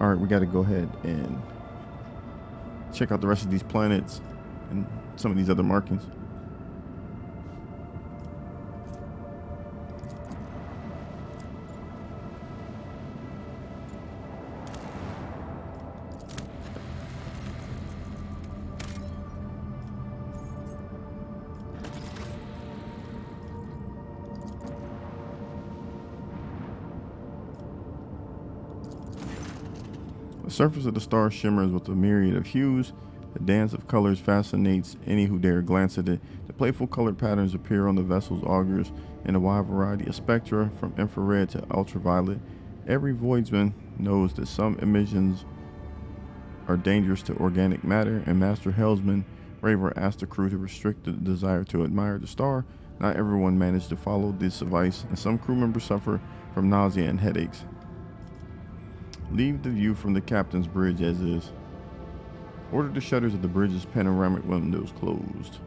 All right, we got to go ahead and check out the rest of these planets and some of these other markings. The surface of the star shimmers with a myriad of hues. The dance of colors fascinates any who dare glance at it. The playful colored patterns appear on the vessel's augurs in a wide variety of spectra, from infrared to ultraviolet. Every voidsman knows that some emissions are dangerous to organic matter, and Master Helmsman Raver asked the crew to restrict the desire to admire the star. Not everyone managed to follow this advice, and some crew members suffer from nausea and headaches. Leave the view from the captain's bridge as is. Order the shutters of the bridge's panoramic windows closed.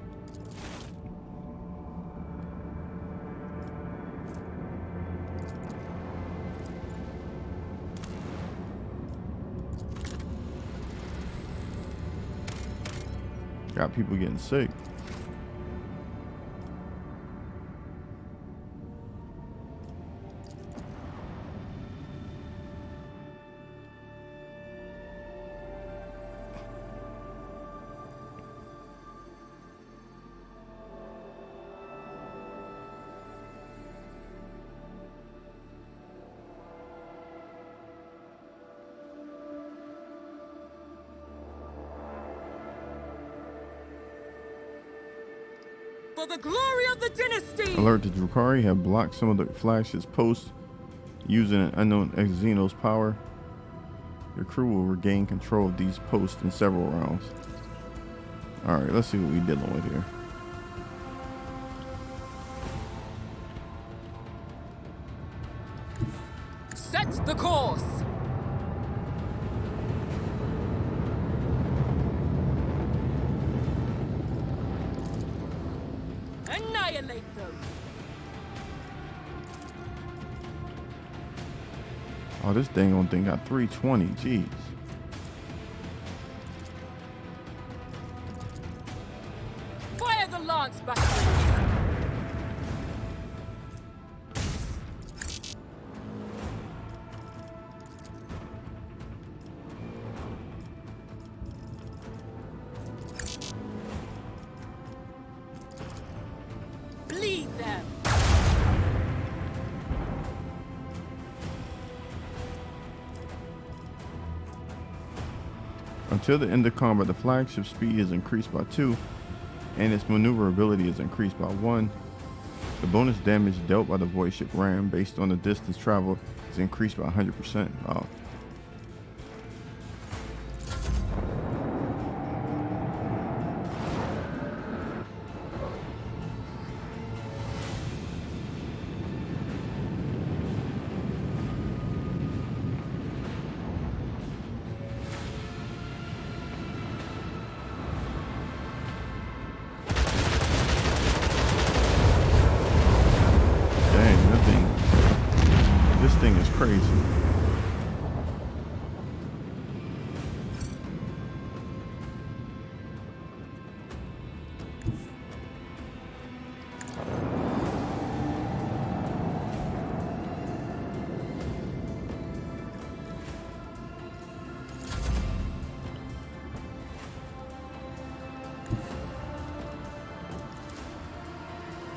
Got people getting sick. For the glory of the dynasty! Alert: the Drukhari have blocked some of the flagship's posts using an unknown Xeno's power. Your crew will regain control of these posts in several rounds. Alright, let's see what we're dealing with here. Set the course! Annihilate them! Oh, this dang on thing got 320. Jeez. Fire the lance batteries! Bleed them! Until the end of combat, the flagship's speed is increased by 2, and its maneuverability is increased by 1. The bonus damage dealt by the void ship ram based on the distance traveled is increased by 100%. Wow. This thing is crazy.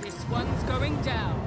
This one's going down.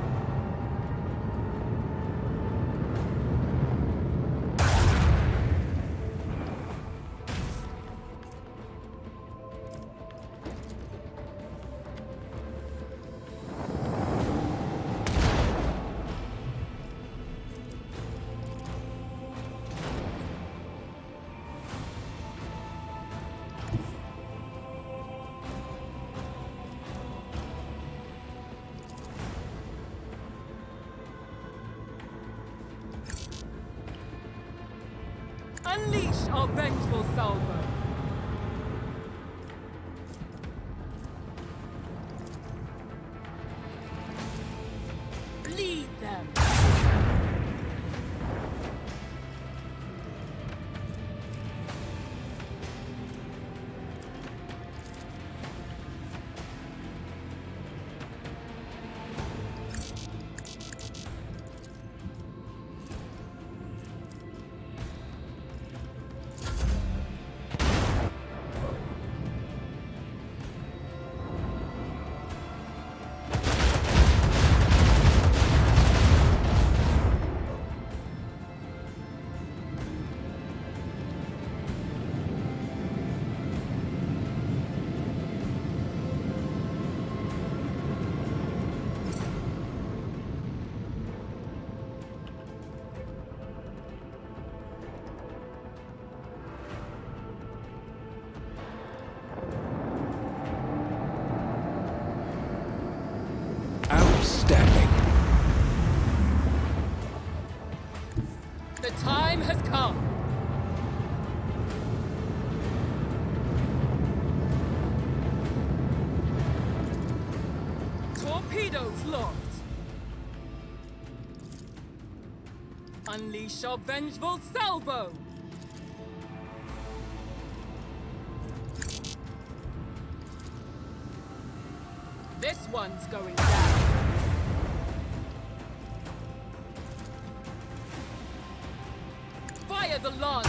Unleash our vengeful salvo! Bleed them! has come. Torpedoes locked. Unleash our vengeful salvo. This one's going down. Fire the lance.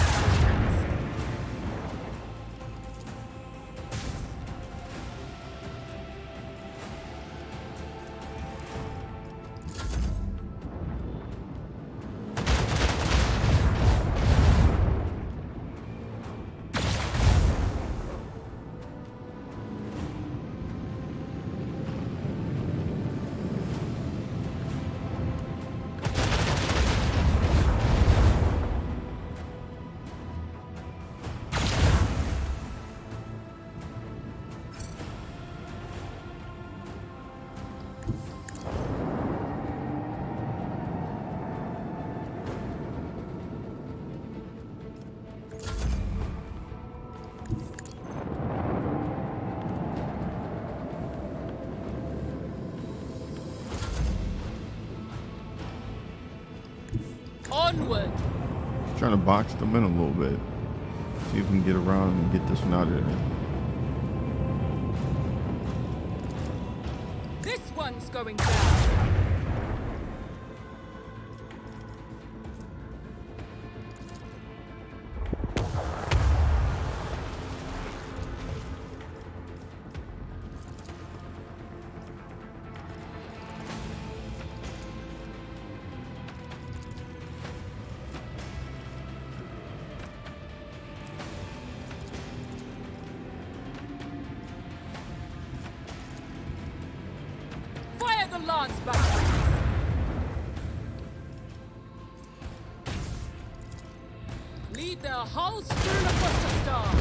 Onward! Trying to box them in a little bit. See if we can get around and get this one out of there. This one's going down. Fire the lance batteries. Lead their hull strewn across the stars.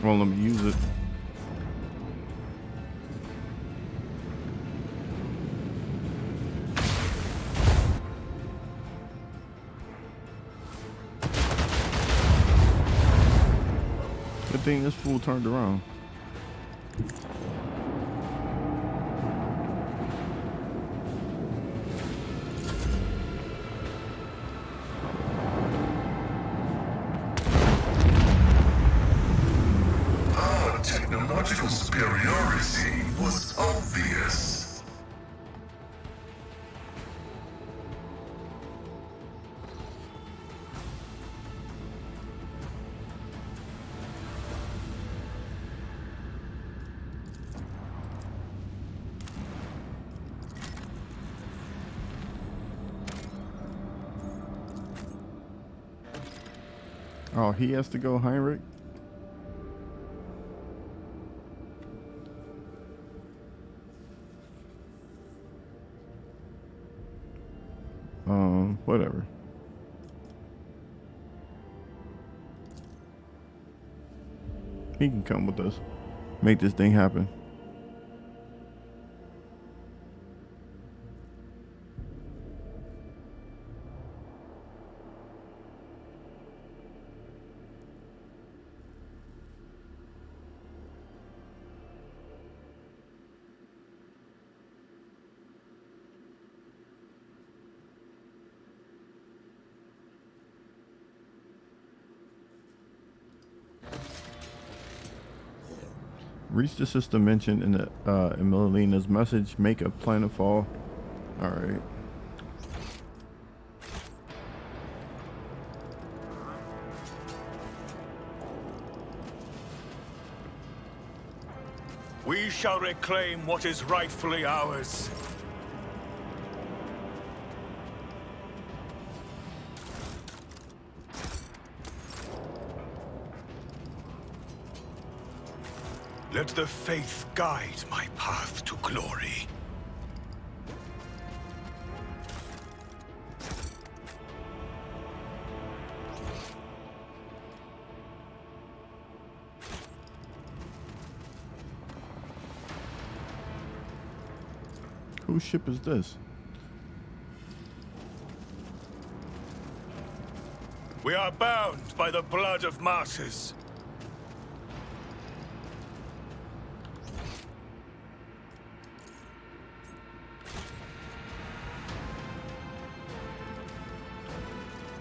Well, let me use it. Good thing this fool turned around. Our technological superiority was obvious. Oh, he has to go, Heinrich? Whatever. He can come with us. Make this thing happen. Reach the system mentioned in the Emelina's message. Make a planetfall. All right. We shall reclaim what is rightfully ours. Let the faith guide my path to glory. Whose ship is this? We are bound by the blood of martyrs.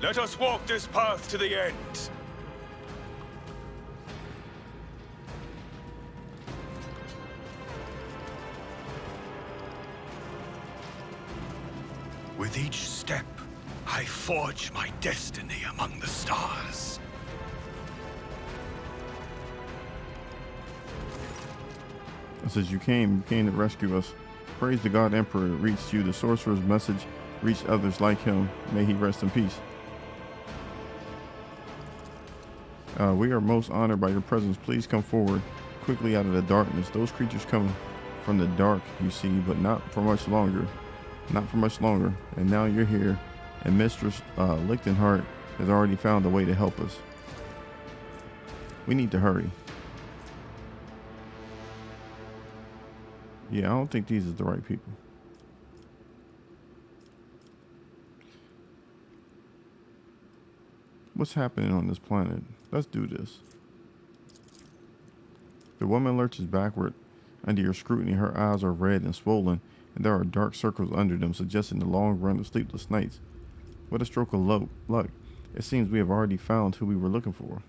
Let us walk this path to the end. With each step, I forge my destiny among the stars. It says you came to rescue us. Praise the God Emperor reached you. The sorcerer's message reached others like him. May he rest in peace. We are most honored by your presence. Please come forward quickly out of the darkness. Those creatures come from the dark, you see, but not for much longer. Not for much longer. And now you're here, and Mistress Lichtenheart has already found a way to help us. We need to hurry. Yeah, I don't think these are the right people. What's happening on this planet? Let's do this. The woman lurches backward under your scrutiny. Her eyes are red and swollen, and there are dark circles under them, suggesting the long run of sleepless nights. What a stroke of luck. It seems we have already found who we were looking for.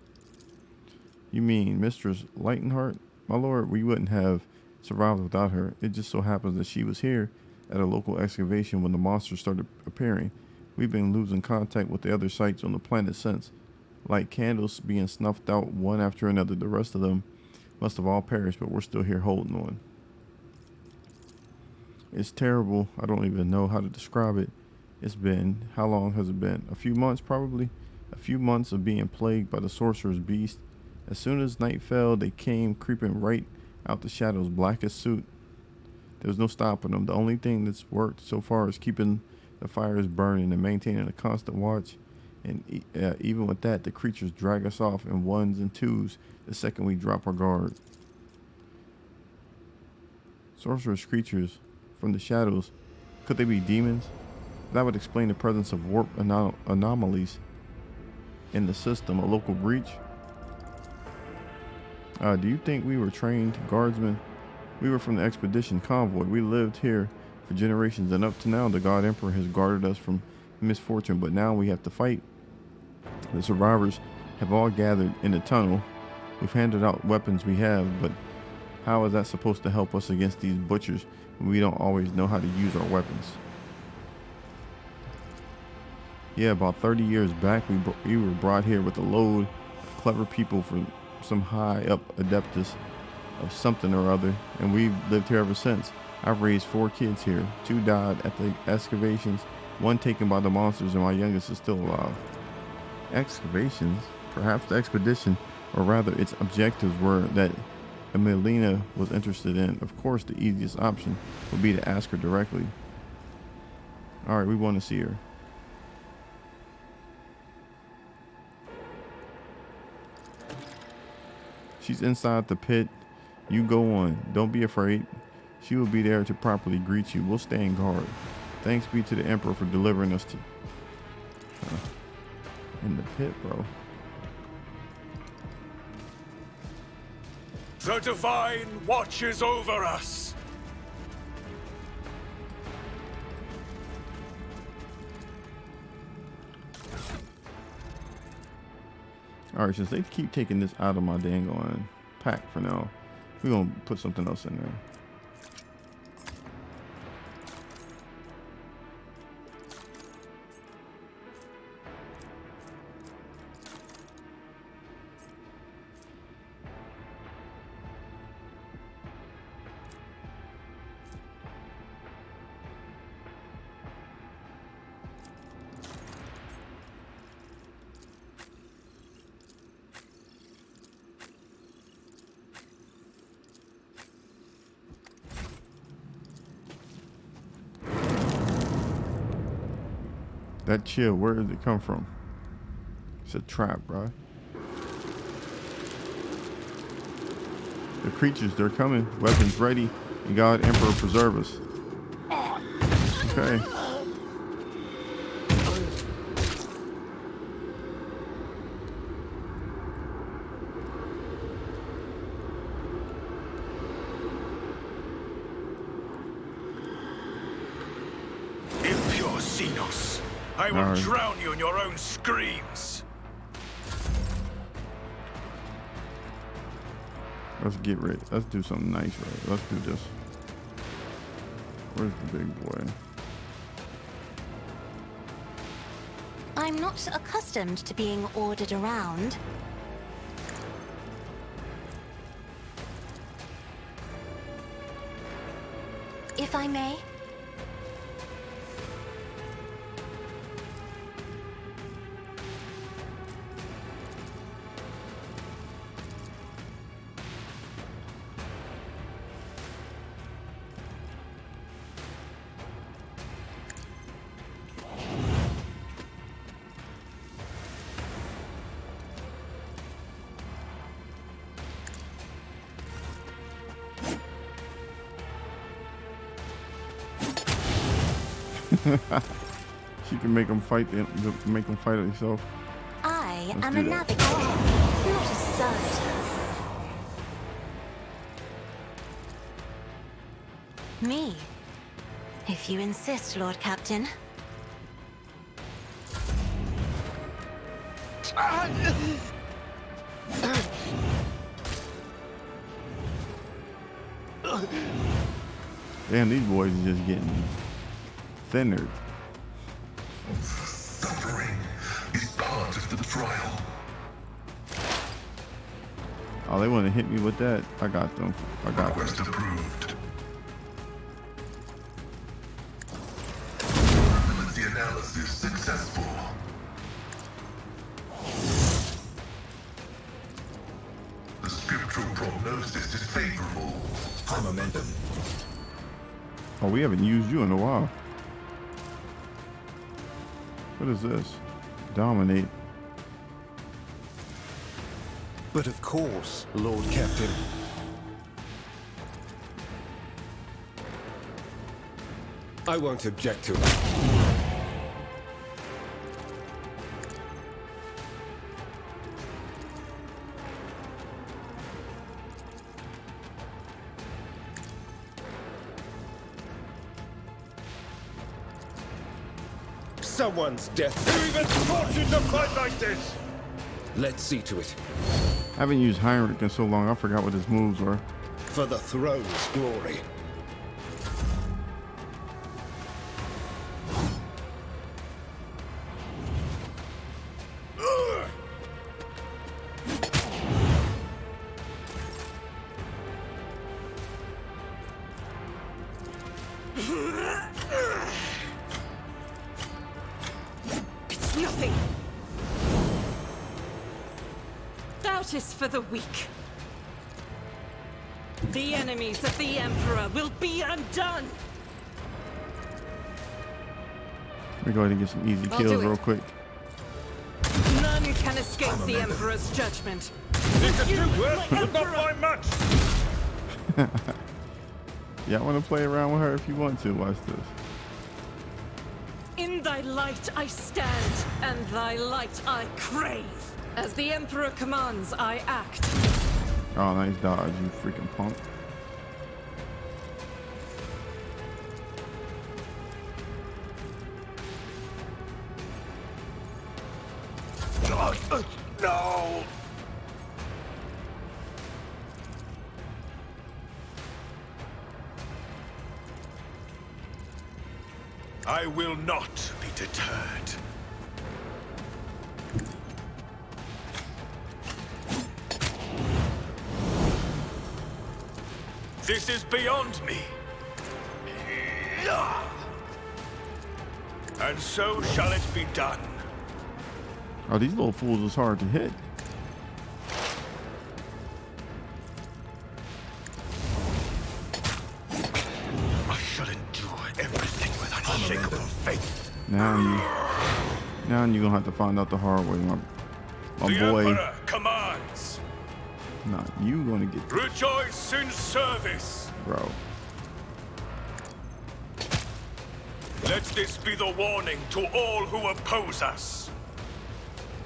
You mean Mistress Lightenheart? My lord, we wouldn't have survived without her. It just so happens that she was here at a local excavation when the monsters started appearing. We've been losing contact with the other sites on the planet since. Like candles being snuffed out one after another, the rest of them must have all perished, but we're still here holding on. It's terrible. I don't even know how to describe it. It's been, how long has it been? A few months probably. A few months of being plagued by the sorcerer's beast. As soon as night fell, they came creeping right out the shadows, black as soot. There was no stopping them. The only thing that's worked so far is keeping the fires burning and maintaining a constant watch. And even with that, the creatures drag us off in ones and twos the second we drop our guard. Sorcerous creatures from the shadows. Could they be demons? That would explain the presence of warp anomalies in the system. A local breach? Do you think we were trained guardsmen? We were from the expedition convoy. We lived here for generations, and up to now the God Emperor has guarded us from misfortune, but now we have to fight. The survivors have all gathered in the tunnel. We've handed out weapons we have, but how is that supposed to help us against these butchers when we don't always know how to use our weapons? Yeah, about 30 years back, we were brought here with a load of clever people from some high up adeptus of something or other, and we've lived here ever since. I've raised 4 kids here. 2 died at the excavations, 1 taken by the monsters, and my youngest is still alive. Excavations? Perhaps the expedition, or rather its objectives, were that Emelina was interested in. Of course, the easiest option would be to ask her directly. Alright, we want to see her. She's inside the pit. You go on. Don't be afraid. She will be there to properly greet you. We'll stay in guard. Thanks be to the Emperor for delivering us to... in the pit, bro. The Divine watches over us. Alright, since they keep taking this out of my dang on pack for now, we're going to put something else in there. That chill, where did it come from? It's a trap, bro. The creatures, they're coming. Weapons ready. And God Emperor preserve us. Okay. Impure Xenos, I will Alright. drown you in your own screams. Let's get ready. Let's do something nice, right? Let's do this. Where's the big boy? I'm not accustomed to being ordered around. If I may? She can make them fight. Make them fight themselves. I Let's am do a that. navigator, not a servitor. Me, if you insist, Lord Captain. Damn, these boys are just getting thinner. Suffering is part of the trial. Oh, they want to hit me with that. I got them. I got them. Request approved. Ability analysis successful. The scriptural prognosis is favorable. High momentum. Oh, we haven't used you in a while. What is this? Dominate. But of course, Lord Captain. I won't object to it. Someone's death. Who even taught you to fight like this? Let's see to it. I haven't used Heinrich in so long. I forgot what his moves were. For the throne's glory. It's nothing. Doubt is for the weak. The enemies of the Emperor will be undone. Let me go ahead and get some easy I'll kills do it. real quick. None can escape the Emperor's judgment. You can do My worse, but not Emperor! by much. Yeah, I want to play around with her if you want to. Watch this. In thy light I stand, and thy light I crave. As the Emperor commands, I act. Oh, nice dodge, you freaking punk. No! I will not be deterred. This is beyond me. And so shall it be done. Oh, these little fools is hard to hit. I shall endure everything with unshakable faith. Now you're gonna have to find out the hard way, my The boy. Emperor commands. Nah, you gonna get Rejoice in service. bro. Let Let this be the warning to all who oppose us.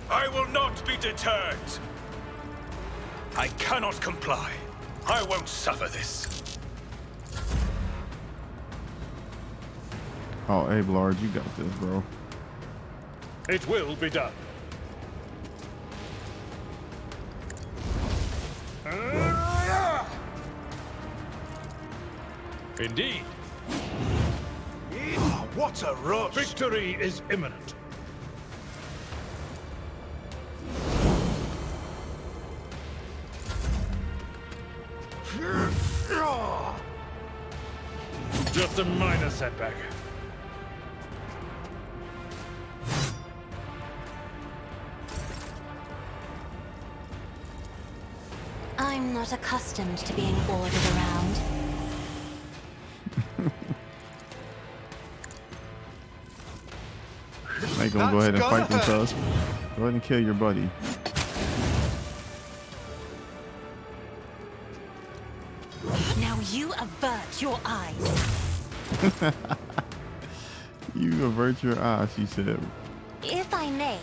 I will not be deterred. I cannot comply. I won't suffer this. Oh, hey, Blard, you got this, bro. It will be done. Indeed. What a rush! Victory is imminent. Just a minor setback. I'm not accustomed to being ordered around. They gonna go ahead and fight themselves. Go ahead and kill your buddy. Now you avert your eyes. You avert your eyes, she said. If I may,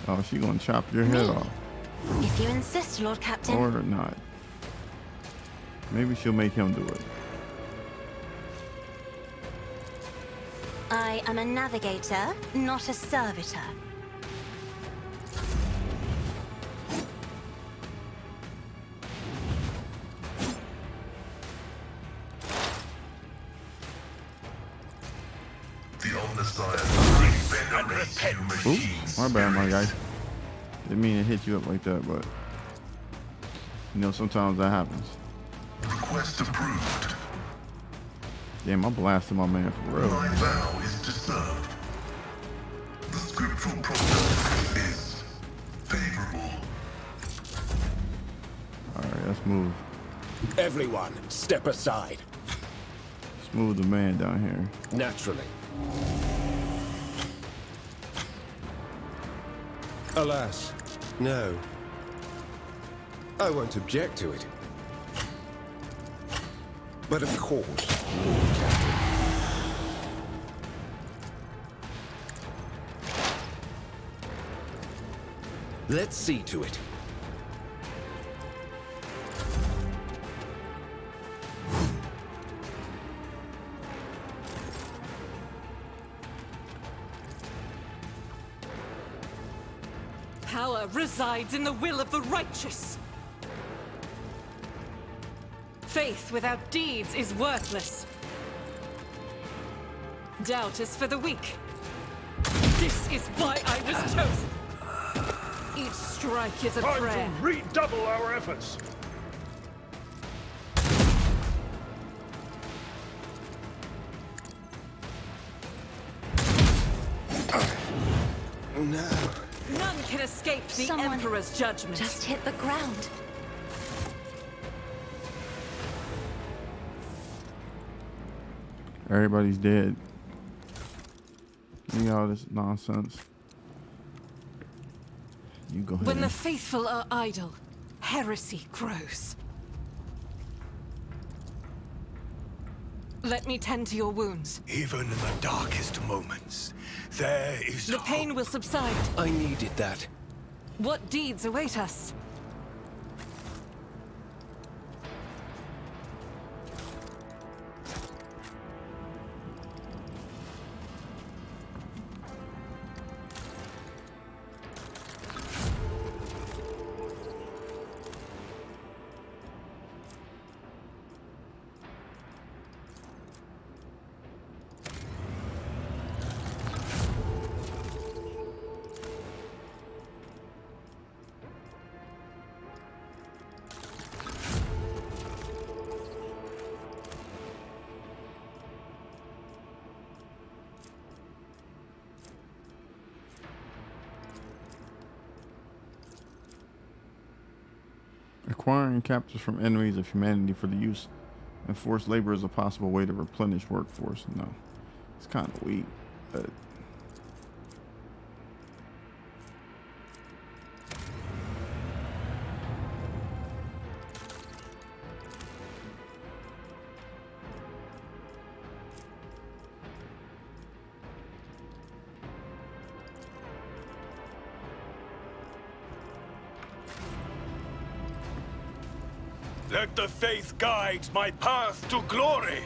Oh, she gonna chop your head Me? off. if you insist, Lord Captain. Or not. Maybe she'll make him do it. I am a navigator, not a servitor. The Omnissiah venerates you Oops, machines. my bad, my guy. Didn't mean to hit you up like that, but you know, sometimes that happens. Request approved. Damn, I blasted my man for real. My vow is to serve. The scriptural prognosis is favorable. Alright, let's move. Everyone, step aside. Let's move the man down here. Naturally. Alas, no. I won't object to it. But of course, Lord Captain. Let's see to it. Power resides in the will of the righteous. Faith without deeds is worthless. Doubt is for the weak. This is why I was chosen. Each strike is a Time prayer. to redouble our efforts. No. None can escape the Someone Emperor's judgment. Just hit the ground. Everybody's dead. You all this nonsense. You go ahead. When the faithful are idle, heresy grows. Let me tend to your wounds. Even in the darkest moments, there is The pain hope. will subside. I needed that. What deeds await us? Acquiring captives from enemies of humanity for the use and forced labor is a possible way to replenish workforce. No, it's kind of weak, but Let the faith guide my path to glory.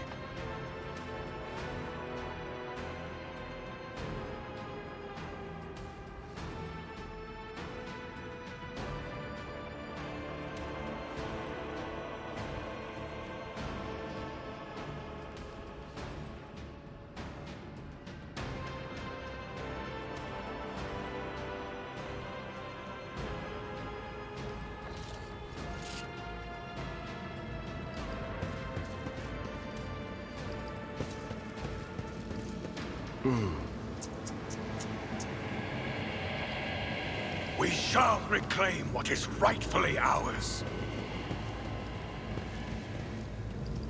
We shall reclaim what is rightfully ours.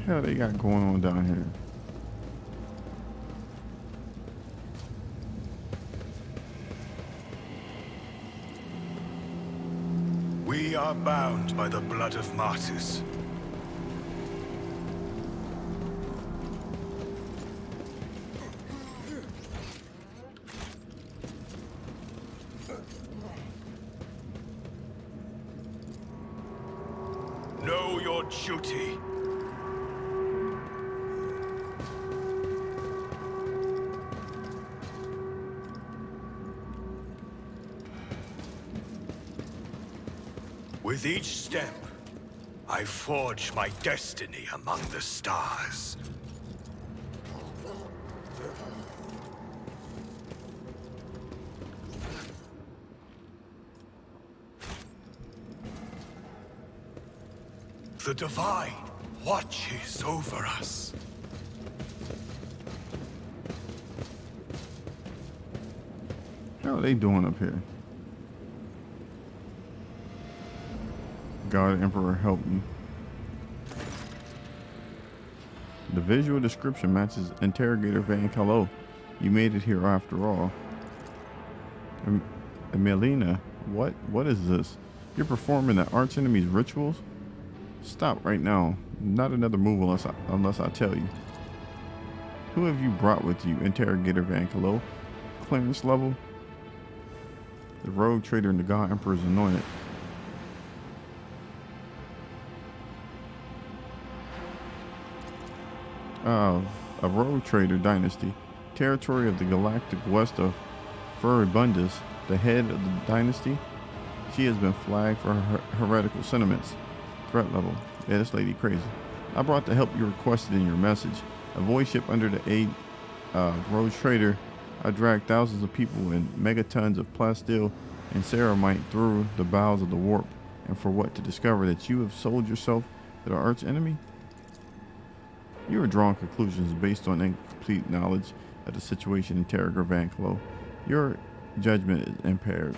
Hell, they got going on down here. We are bound by the blood of martyrs. Know your duty. With each step, I forge my destiny among the stars. The Divine watches over us. How are they doing up here? God Emperor help me. The visual description matches Interrogator Van Calo. You made it here after all. Emelina, what is this? You're performing the archenemy's rituals? Stop right now. Not another move unless I tell you. Who have you brought with you, Interrogator Van Calo? Clearance level? The rogue trader and the God Emperor's anointed. A rogue trader dynasty, territory of the galactic west of Furibundus, the head of the dynasty. She has been flagged for her heretical sentiments. Threat level. Yeah, this lady crazy. I brought the help you requested in your message. A void ship under the aid of rogue trader. I dragged thousands of people and megatons of plasteel and ceramite through the bowels of the warp. And for what? To discover that you have sold yourself to the arch enemy? You are drawing conclusions based on incomplete knowledge of the situation in Interrogator Van Calo. Your judgment is impaired.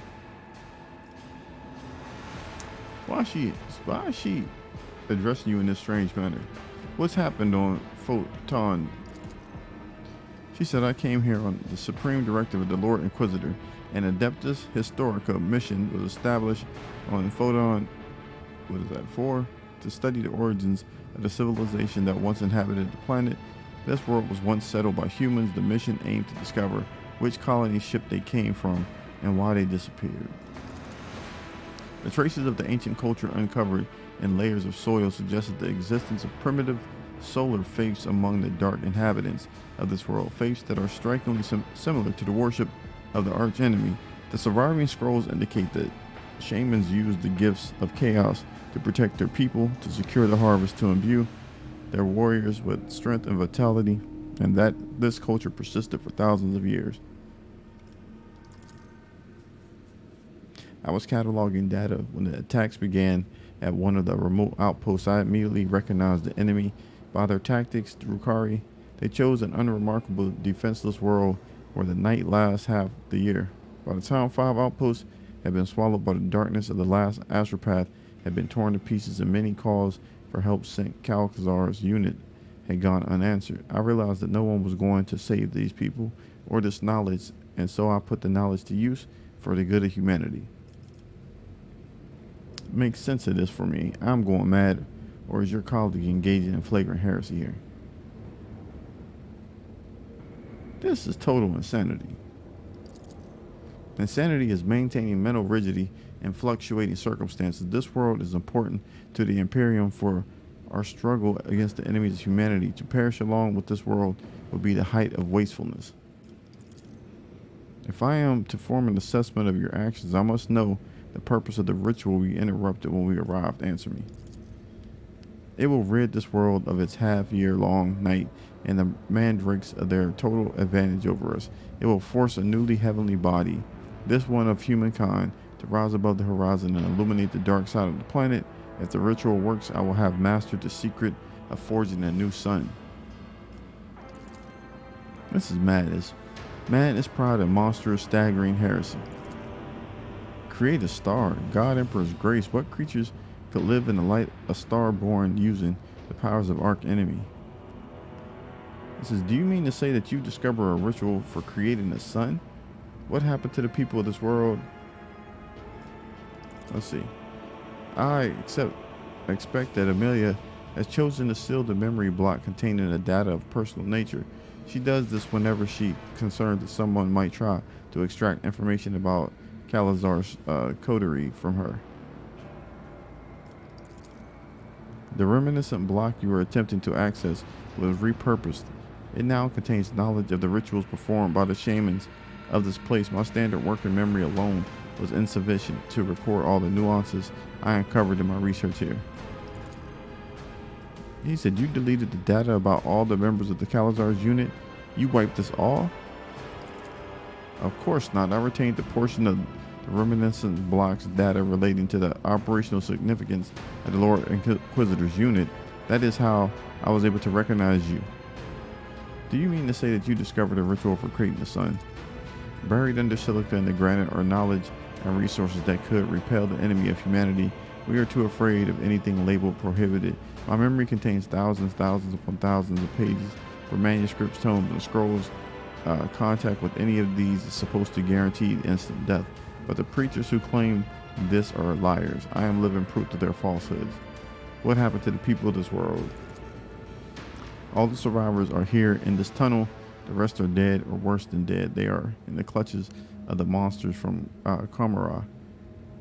Why is she addressing you in this strange manner? What's happened on Photon? She said, I came here on the supreme directive of the Lord Inquisitor. An Adeptus Historica mission was established on Photon, 4, to study the origins of the civilization that once inhabited the planet. This world was once settled by humans. The mission aimed to discover which colony ship they came from and why they disappeared. The traces of the ancient culture uncovered in layers of soil suggested the existence of primitive solar faiths among the dark inhabitants of this world, faiths that are strikingly similar to the worship of the arch enemy. The surviving scrolls indicate that shamans used the gifts of chaos to protect their people, to secure the harvest, to imbue their warriors with strength and vitality, and that this culture persisted for thousands of years. I was cataloging data when the attacks began at one of the remote outposts. I immediately recognized the enemy by their tactics. Drukari, they chose an unremarkable, defenseless world where the night lasts half the year. By the time 5 outposts had been swallowed by the darkness of the last astropath had been torn to pieces, and many calls for help sent Calcazar's unit had gone unanswered. I realized that no one was going to save these people or this knowledge, and so I put the knowledge to use for the good of humanity. Make sense of this for me. I'm going mad, or is your colleague engaging in flagrant heresy here? This is total insanity. Insanity is maintaining mental rigidity and fluctuating circumstances. This world is important to the Imperium for our struggle against the enemies of humanity. To perish along with this world would be the height of wastefulness. If I am to form an assessment of your actions, I must know the purpose of the ritual we interrupted when we arrived. Answer me. It will rid this world of its half-year-long night and the mandrakes of their total advantage over us. It will force a newly heavenly body, this one of humankind, to rise above the horizon and illuminate the dark side of the planet. If the ritual works, I will have mastered the secret of forging a new sun. This is madness. Madness, pride, and monstrous, staggering heresy. Create a star. God Emperor's grace. What creatures could live in the light of a star born using the powers of arch-enemy? It says, do you mean to say that you discover a ritual for creating a sun? What happened to the people of this world? Let's see. I expect that Emelina has chosen to seal the memory block containing the data of personal nature. She does this whenever she concerned that someone might try to extract information about Calazar's coterie from her. The reminiscent block you were attempting to access was repurposed. It now contains knowledge of the rituals performed by the shamans of this place. My standard working memory alone was insufficient to record all the nuances I uncovered in my research here. He said, you deleted the data about all the members of the Calazar's unit? You wiped this all? Of course not. I retained the portion of the reminiscent block's data relating to the operational significance of the Lord Inquisitor's unit. That is how I was able to recognize you. Do you mean to say that you discovered a ritual for creating the sun? Buried under silica and the granite are knowledge and resources that could repel the enemy of humanity. We are too afraid of anything labeled prohibited. My memory contains thousands upon thousands of pages for manuscripts, tomes, and scrolls. Contact with any of these is supposed to guarantee instant death, but the preachers who claim this are liars. I am living proof of their falsehoods. What happened to the people of this world? All the survivors are here in this tunnel. The rest are dead or worse than dead. They are in the clutches of the monsters from Kamara.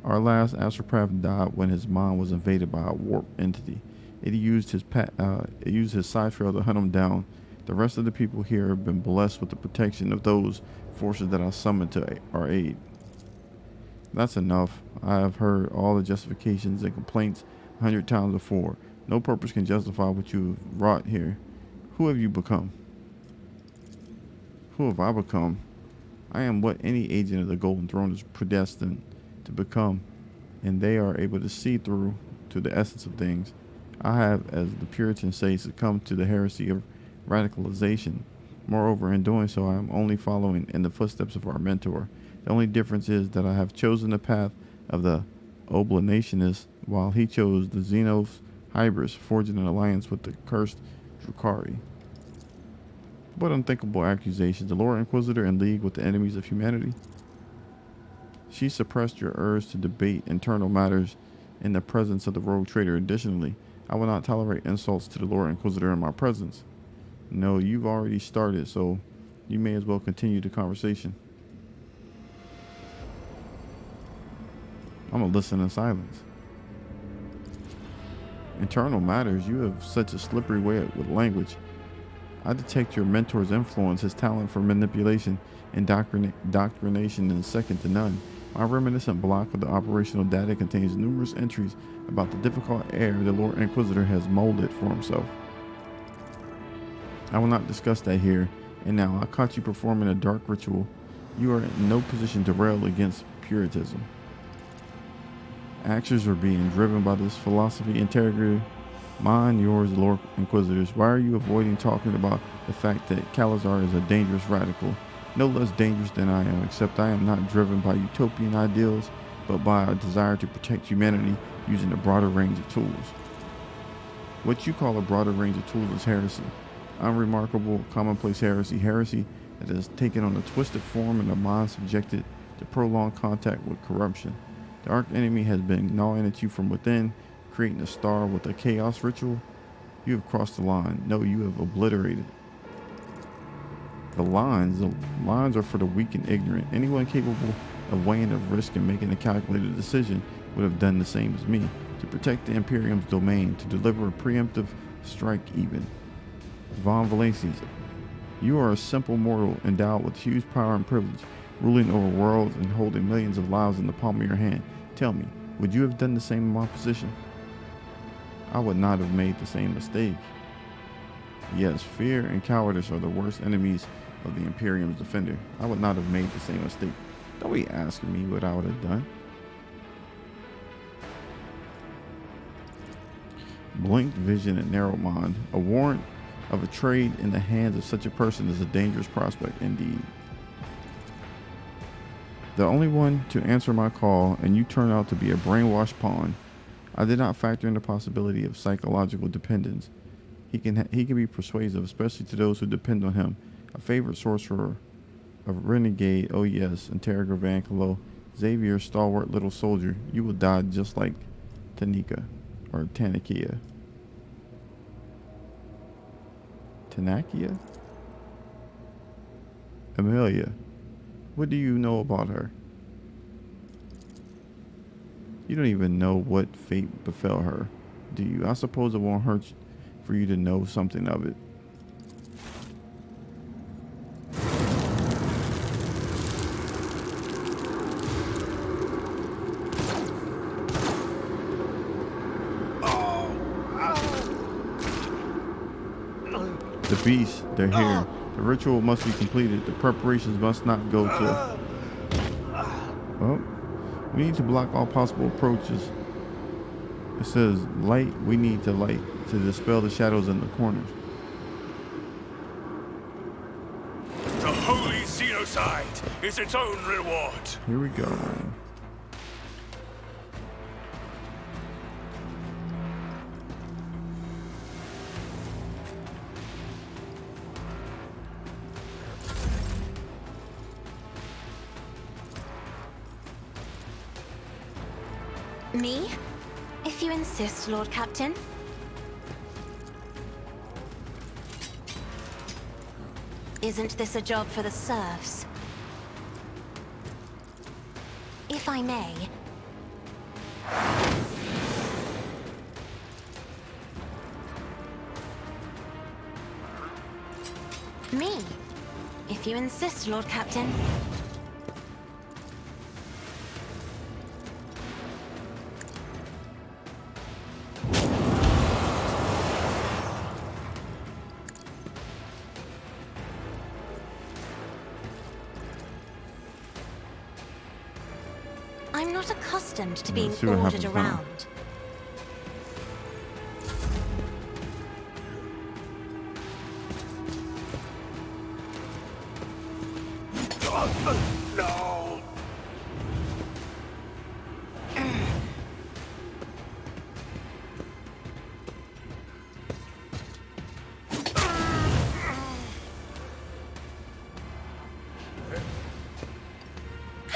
Our last astropath died when his mind was invaded by a warp entity. It used his side trail to hunt him down. The rest of the people here have been blessed with the protection of those forces that I summoned to our aid. That's enough. I have heard all the justifications and complaints 100 times before. No purpose can justify what you have wrought here. Who have you become? Who have I become? I am what any agent of the Golden Throne is predestined to become, and they are able to see through to the essence of things. I have, as the Puritans say, succumbed to the heresy of radicalization. Moreover, in doing so, I am only following in the footsteps of our mentor. The only difference is that I have chosen the path of the Oblanationists, while he chose the Xenos Hybris, forging an alliance with the cursed Drukari. What unthinkable accusations! The Lord Inquisitor in league with the enemies of humanity? She suppressed your urge to debate internal matters in the presence of the rogue traitor. Additionally, I will not tolerate insults to the Lord Inquisitor in my presence. No, you've already started, so you may as well continue the conversation. I'm gonna listen in silence. Internal matters? You have such a slippery way with language. I detect your mentor's influence. His talent for manipulation and doctrination is second to none. My reminiscent block of the operational data contains numerous entries about the difficult air the Lord Inquisitor has molded for himself. I will not discuss that here and now. I caught you performing a dark ritual. You are in no position to rail against Puritanism. Actions are being driven by this philosophy, integrity. Mine, yours, Lord Inquisitors. Why are you avoiding talking about the fact that Calazar is a dangerous radical? No less dangerous than I am, except I am not driven by utopian ideals, but by a desire to protect humanity using a broader range of tools. What you call a broader range of tools is heresy. Unremarkable, commonplace heresy that has taken on a twisted form in a mind subjected to prolonged contact with corruption. The arch enemy has been gnawing at you from within, creating a star with a chaos ritual. You have crossed the line. No, you have obliterated. The lines are for the weak and ignorant. Anyone capable of weighing the risk and making a calculated decision, would have done the same as me, to protect the Imperium's domain, to deliver a preemptive strike even. Von Valancius, you are a simple mortal endowed with huge power and privilege, ruling over worlds and holding millions of lives in the palm of your hand. Tell me, would you have done the same in my position? I would not have made the same mistake. Yes, fear and cowardice are the worst enemies of the Imperium's defender. I would not have made the same mistake. Don't be asking me what I would have done. Blinked vision and narrow mind. A warrant of a trade in the hands of such a person is a dangerous prospect indeed. The only one to answer my call, and you turn out to be a brainwashed pawn. I did not factor in the possibility of psychological dependence. He can be persuasive, especially to those who depend on him. A favorite sorcerer, a renegade, oh yes, Interrogator Van Calo, Xavier, stalwart little soldier. You will die just like Tanika, or Tanakia. Tanakia? Amelia, what do you know about her? You don't even know what fate befell her, do you? I suppose it won't hurt for you to know something of it. The beasts, they're here. The ritual must be completed. The preparations must not go to... Oh, we need to block all possible approaches. It says light, we need to light to dispel the shadows in the corners. The holy xenocide is its own reward. Here we go. Me? If you insist, Lord Captain. Isn't this a job for the serfs? If I may. Me? If you insist, Lord Captain. I'm not accustomed to being Let's see what ordered happens now. around. No!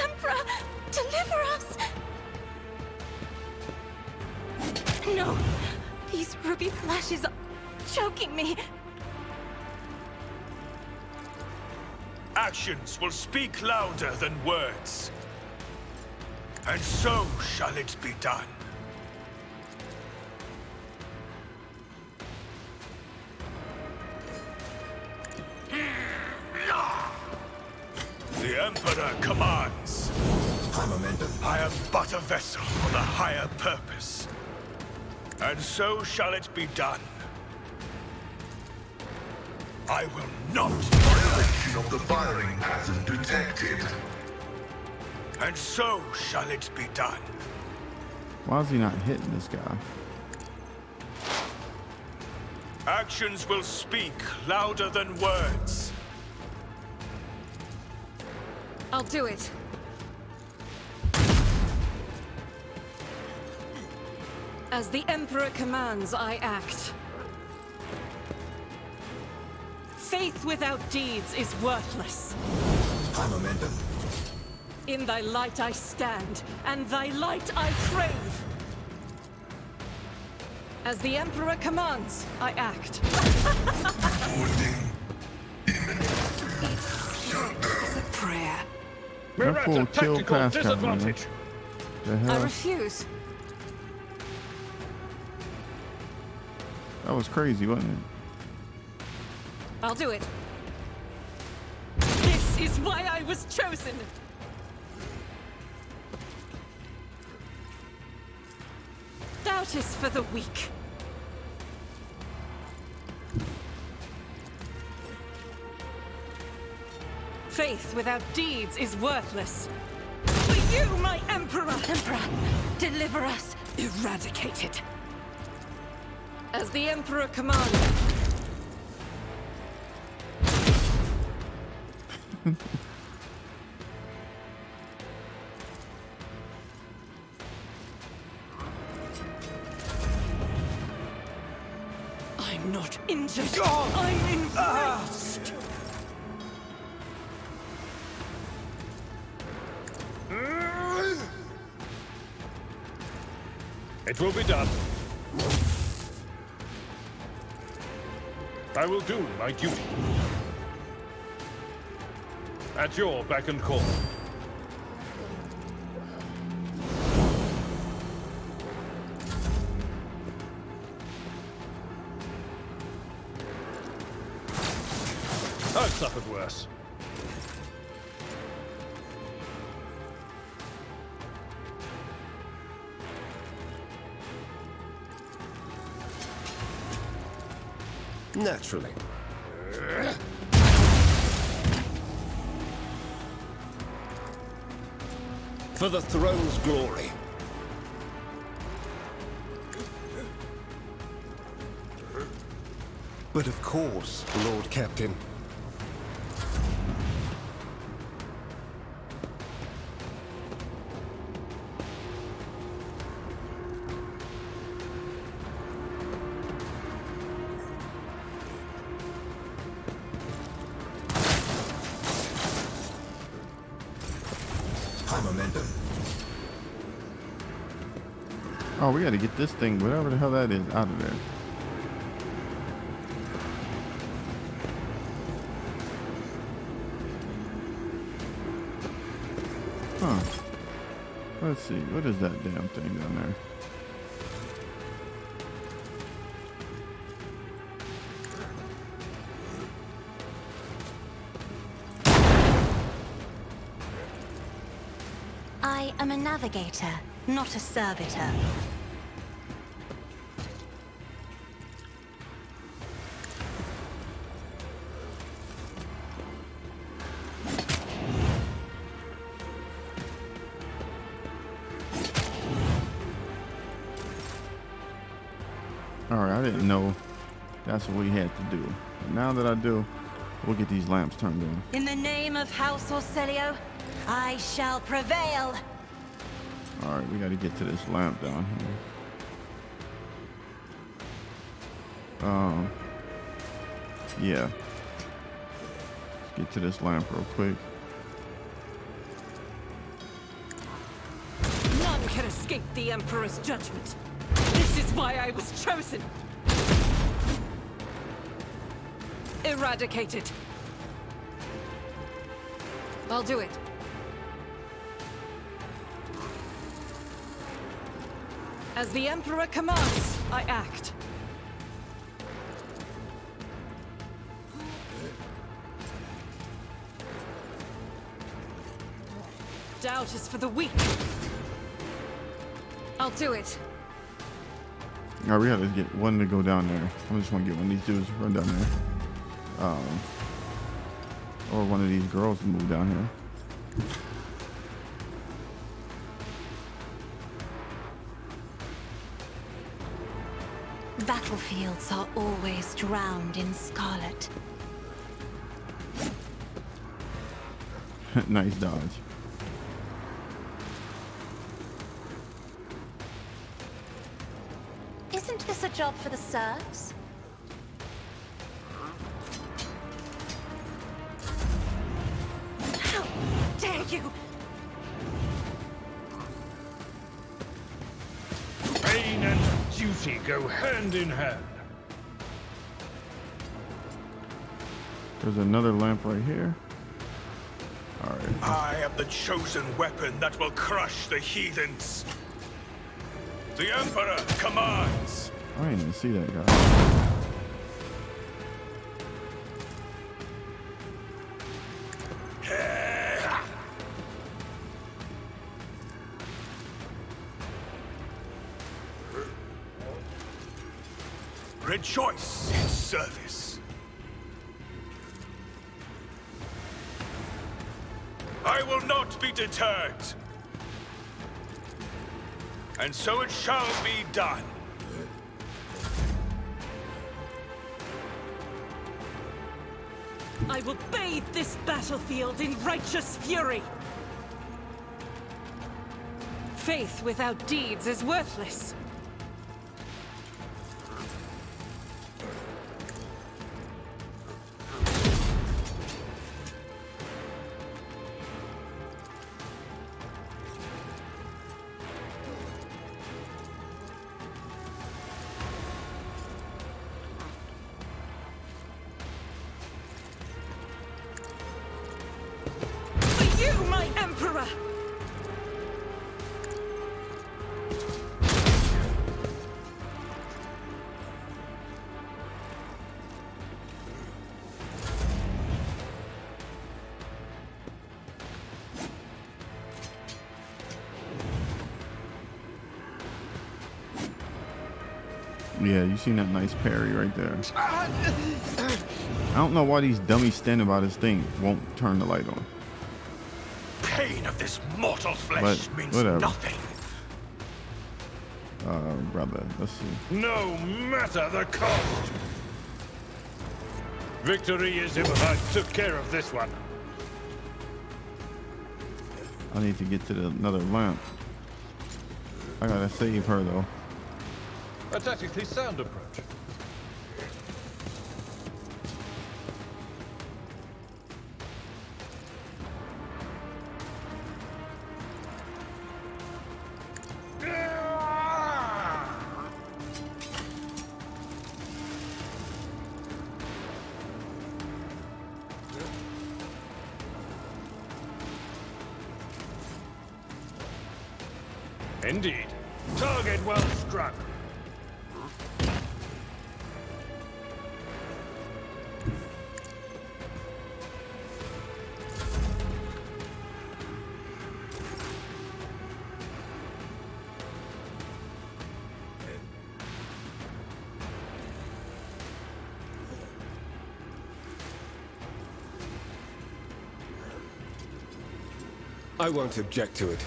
Emperor, deliver us! No! These ruby flashes are choking me. Actions will speak louder than words. And so shall it be done. The Emperor commands. I am but a vessel for the higher purpose. And so shall it be done. I will not. Violation of the firing pattern detected. And so shall it be done. Why is he not hitting this guy? Actions will speak louder than words. I'll do it. As the Emperor commands, I act. Faith without deeds is worthless. In thy light I stand, and thy light I crave. As the Emperor commands, I act. Warning. Imminent. It's a prayer. We're That at fool a killed tactical past Captain, man. disadvantage. The I hell? refuse. That was crazy, wasn't it? I'll do it. This is why I was chosen. Doubt is for the weak. Faith without deeds is worthless. For you, my Emperor! Emperor, deliver us. Eradicate it. As the Emperor commands. I'm not injured. I'm enraged. It will be done. I will do my duty. At your beck and call. I've suffered worse. Naturally. For the throne's glory. But of course, Lord Captain. High momentum. Oh, we gotta get this thing, whatever the hell that is, out of there. Huh. Let's see, what is that damn thing down there? I am a navigator, not a servitor. Alright, I didn't know that's what we had to do. But now that I do, we'll get these lamps turned on. In the name of House Orcelio, I shall prevail. Alright, we gotta get to this lamp down here. Yeah. Let's get to this lamp real quick. None can escape the Emperor's judgment. This is why I was chosen. Eradicate it. I'll do it. As the Emperor commands, I act. Doubt is for the weak. I'll do it. Alright, we gotta get one to go down there. I just wanna get one of these dudes to run down there. Or one of these girls to move down here. Battlefields are always drowned in scarlet. Nice dodge. Isn't this a job for the serfs? How dare you! Pain and duty go hand in hand. There's another lamp right here. All right. I am the chosen weapon that will crush the heathens. The Emperor commands. I didn't even see that guy. Rejoice in service. I will not be deterred. And so it shall be done. I will bathe this battlefield in righteous fury. Faith without deeds is worthless. For you, my Emperor! Yeah, you seen that nice parry right there. I don't know why these dummies standing by this thing won't turn the light on. Pain of this mortal flesh But means whatever. nothing. Brother, let's see. No matter the cost. Victory is imminent. I took care of this one. I need to get to another lamp. I gotta save her though. A tactically sound approach. Indeed. Target well struck. I won't object to it.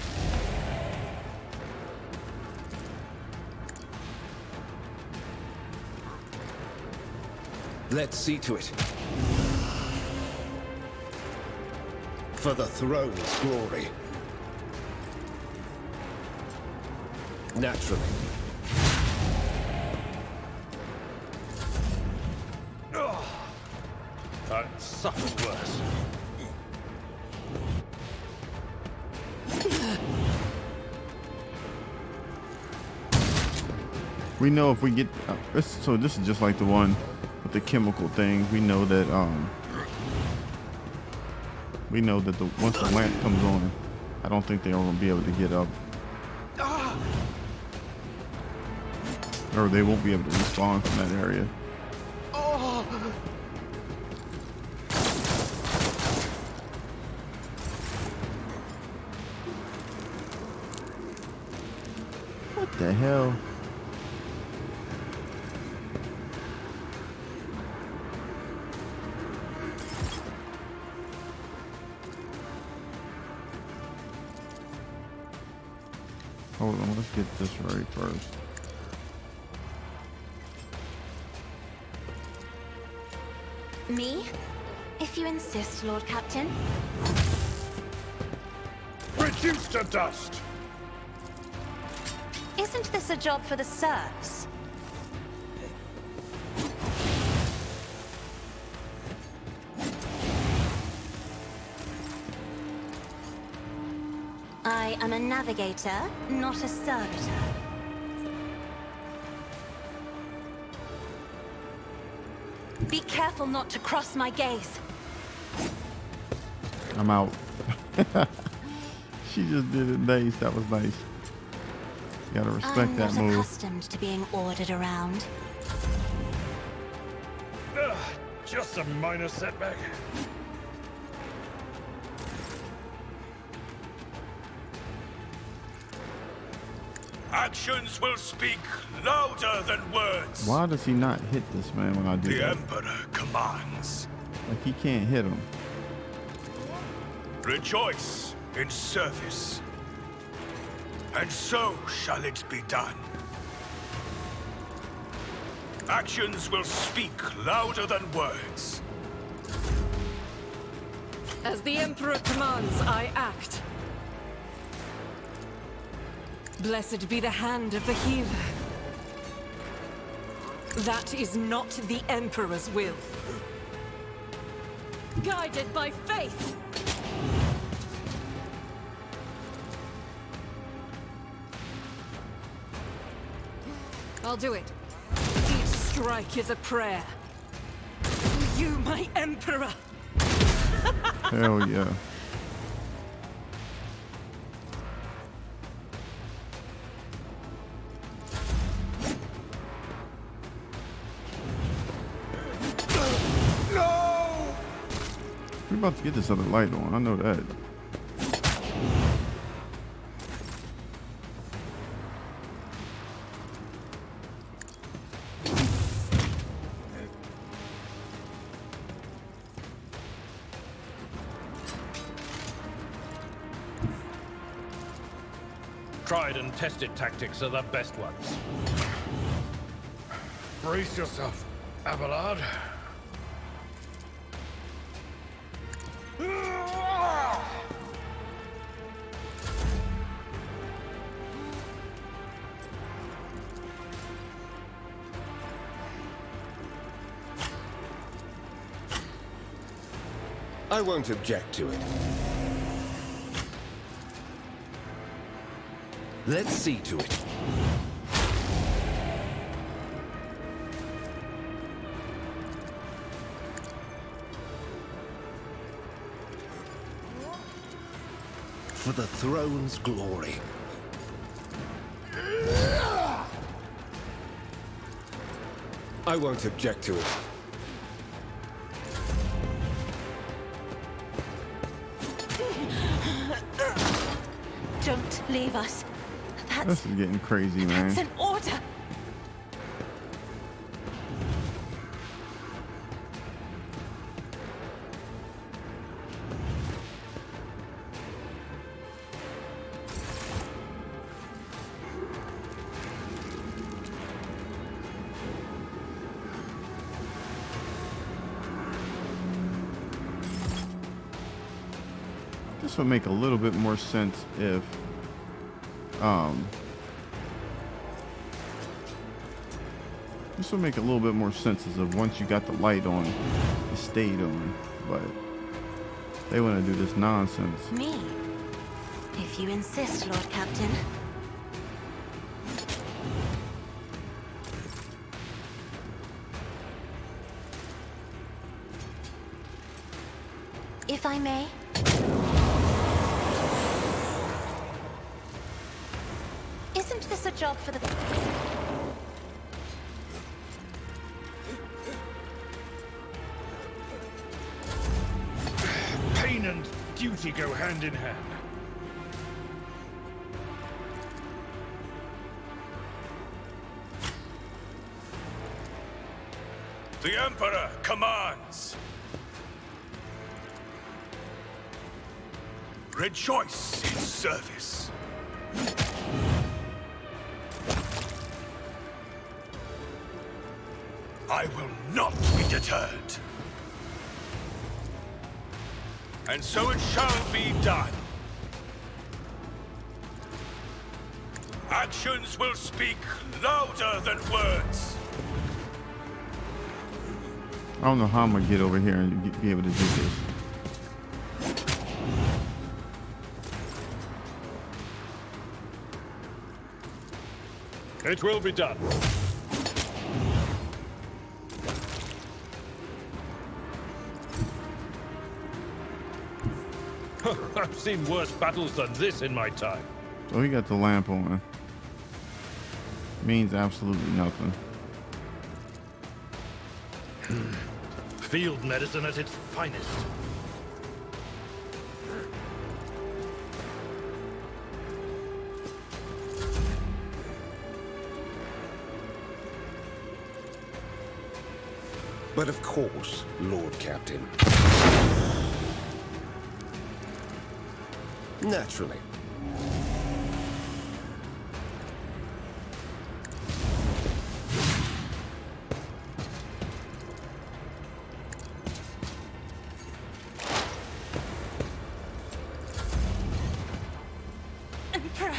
Let's see to it. For the throne's glory. Naturally. I'd suffer worse. We know if we get so this is just like the one with the chemical thing. We know that once the lamp comes on, I don't think they're gonna be able to get up, or they won't be able to respawn from that area. What the hell? Hold on, let's get this right first. Me? If you insist, Lord Captain. Reduced to dust. Isn't this a job for the serfs? I am a navigator, not a servitor. Be careful not to cross my gaze. I'm out. She just did it nice. That was nice. You gotta respect I'm that not move. accustomed to being ordered around. Just a minor setback. Actions will speak louder than words. Why does he not hit this man when I do The that? Emperor commands. Like he can't hit him. Rejoice in service. And so shall it be done. Actions will speak louder than words. As the Emperor commands, I act. Blessed be the hand of the healer. That is not the Emperor's will. Guided by faith. I'll do it. Each strike is a prayer. For you, my Emperor. Hell yeah. We're about to get this other light on. I know that. Tried and tested tactics are the best ones. Brace yourself, Abelard. I won't object to it. Let's see to it. For the throne's glory. I won't object to it. Don't leave us. This is getting crazy, That's man. an order. This would make a little bit more sense if this would make a little bit more sense as of once you got the light on, it stayed on. But they want to do this nonsense. Me? If you insist, Lord Captain. If I may. Isn't this a job for the... Pain and duty go hand in hand. The Emperor commands. Rejoice in service. I will not be deterred. And so it shall be done. Actions will speak louder than words. I don't know how I'm gonna get over here and be able to do this. It will be done. I've seen worse battles than this in my time. So he got the lamp on. Means absolutely nothing. Field medicine at its finest. But of course, Lord Captain. Naturally. Emperor,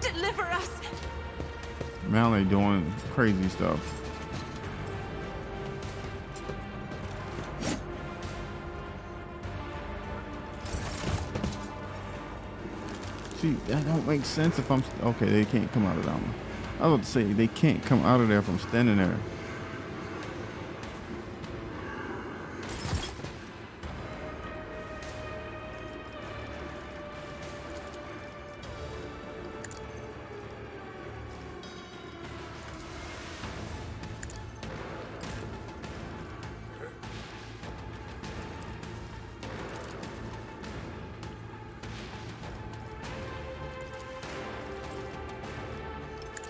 deliver us! Malay doing crazy stuff. See, that don't make sense if I'm... Okay, they can't come out of that one. I was about to say, they can't come out of there from standing there.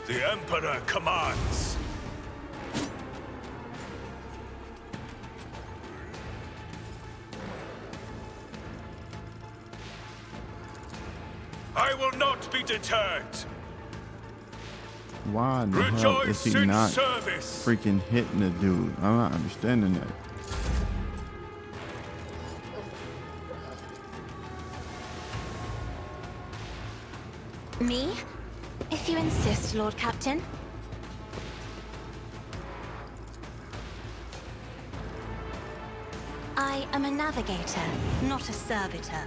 The Emperor commands. I will not be deterred. Why in the hell is Rejoice he in not service. freaking hitting the dude? I'm not understanding that. Me? If you insist, Lord Captain. I am a navigator, not a servitor.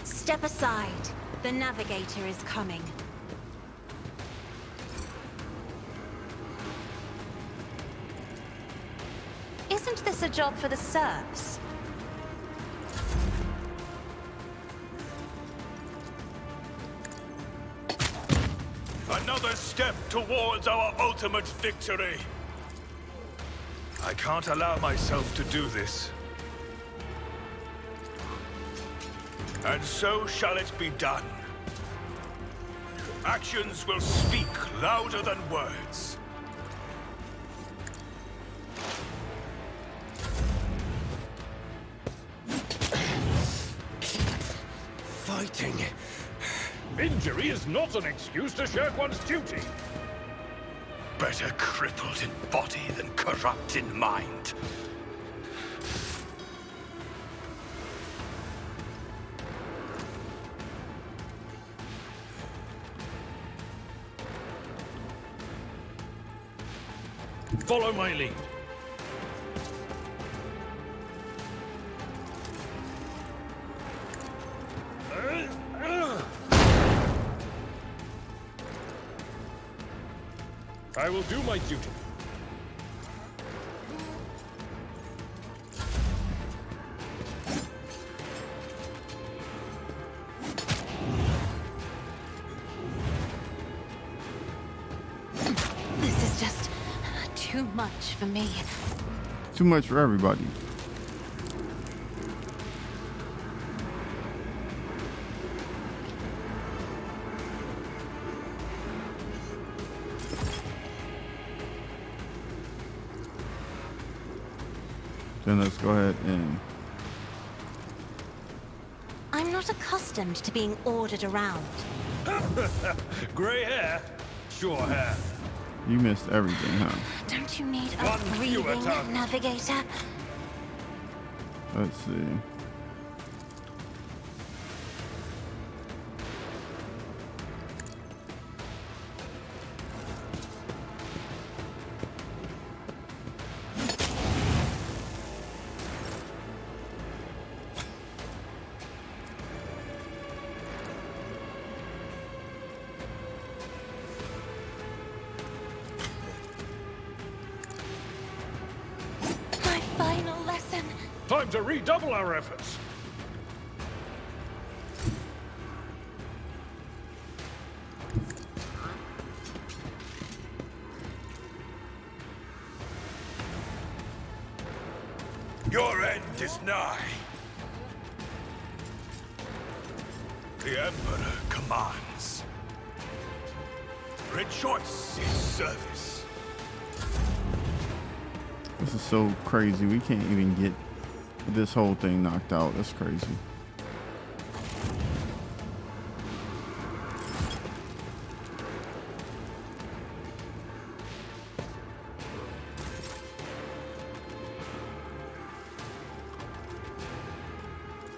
Step aside. The navigator is coming. Isn't this a job for the serfs? Another step towards our ultimate victory. I can't allow myself to do this. And so shall it be done. Actions will speak louder than words. Fighting. Injury is not an excuse to shirk one's duty. Better crippled in body than corrupt in mind. Follow my lead. I will do my duty. This is just too much for me. Too much for everybody. Then let's go ahead and... I'm not accustomed to being ordered around. Gray hair, sure hair. You missed everything, huh? Don't you need a One fewer breathing tongue. navigator? Let's see. My final lesson. Time to redouble our efforts. Your end is nigh. The Emperor commands. Rejoice in service. This is so crazy. We can't even get this whole thing knocked out. That's crazy.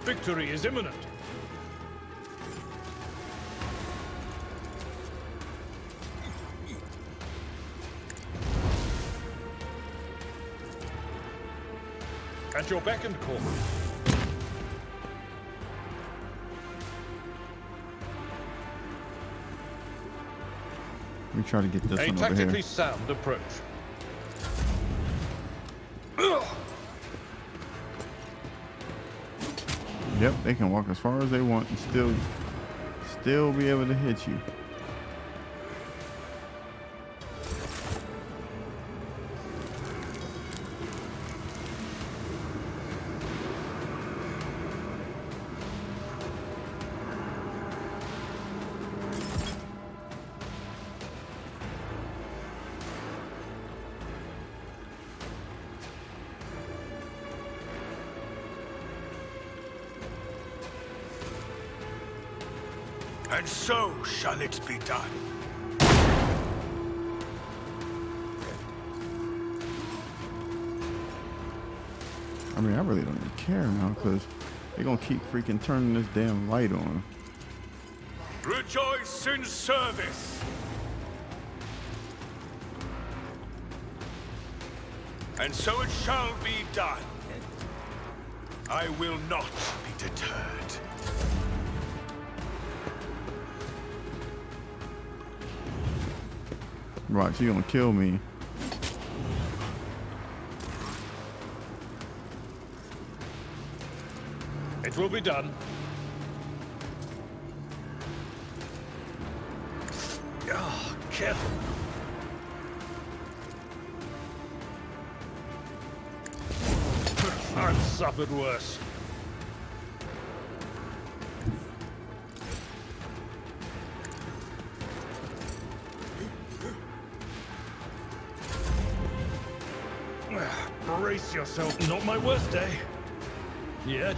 Victory is imminent. At your beck and call. We try to get this A one over tactically here. sound approach. Yep, they can walk as far as they want and still be able to hit you. And so shall it be done. I mean, I really don't even care now because they're going to keep freaking turning this damn light on. Rejoice in service. And so it shall be done. I will not be deterred. Right, so you're going to kill me. It will be done. Ah, careful. I've suffered worse. Brace yourself. Not my worst day. Yet.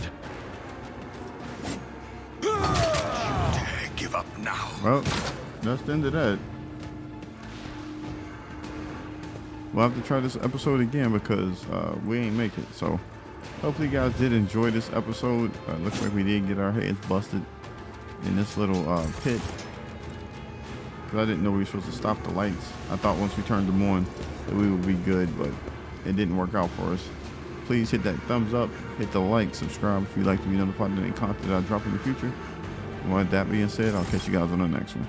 Give up now. Well, that's the end of that. We'll have to try this episode again because we ain't make it. So hopefully you guys did enjoy this episode. Looks like we did get our heads busted in this little pit. Because I didn't know we were supposed to stop the lights. I thought once we turned them on that we would be good, but it didn't work out for us. Please hit that thumbs up, hit the like, subscribe if you'd like to be notified of any content that I drop in the future. And with that being said, I'll catch you guys on the next one.